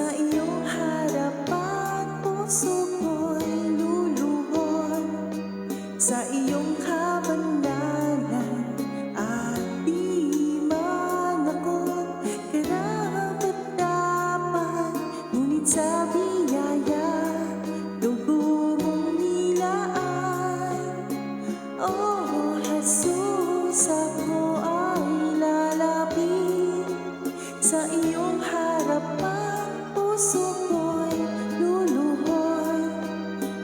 Sa iyong harapan, puso ko'y luluhod. Sa iyong kabanalan at di man ako't karapat-dapat, ngunit sa biyaya dugo mong nilaan. Oh Jesus, ako ay lalapit sa iyong harapan, puso ko'y luluhod.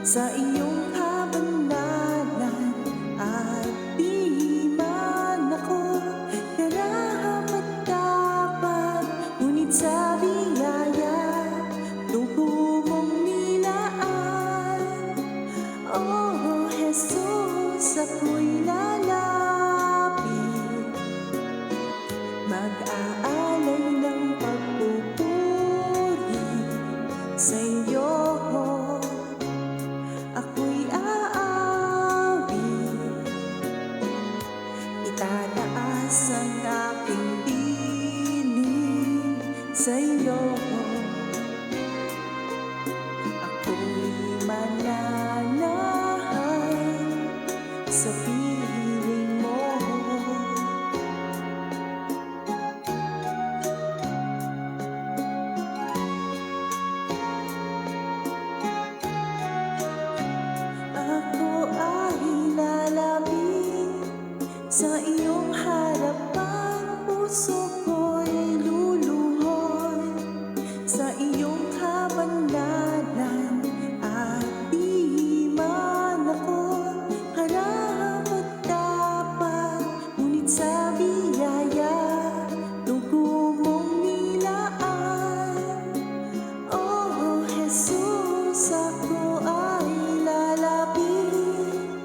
Sa iyong kabanalan at di man ako karapat-dapat, ngunit sa biyaya dugo mong nilaan. Oh Jesus, ako'y lalapit, mag-aalay ng pagpupuri sa iyo. Ako'y aawit, itataas ang aking tinig sa iyo. Ako'y mananahan sa piling mo. Ako ay lalapit sa iyong harapan, puso ko'y luluhod. Sa iyong kabanalan at di man ako karapat-dapat, ngunit sa biyaya dugo mong nilaan. Oh Jesus, ako ay lalapit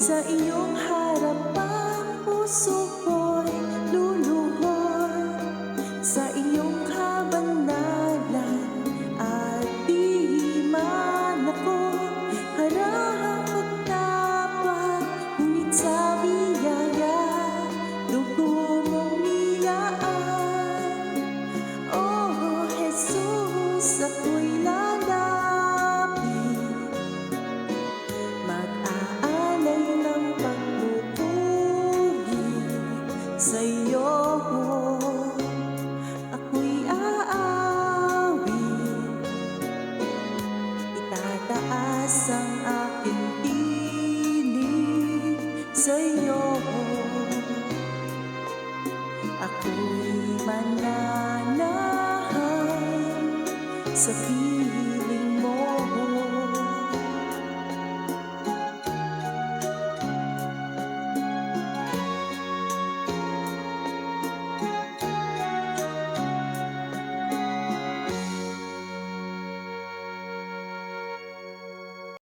sa iyong harapan, puso ko'y luluhod. Sa iyong kabanalan at di man ako karapat-dapat, ngunit sa biyaya dugo mong nilaan. Oh Jesus, ako'y lalapit, mag-aalay ng pagpupuri sa iyo. Ako'y aawit, itataas ang aking tinig sa iyo. Ako'y mananahan sa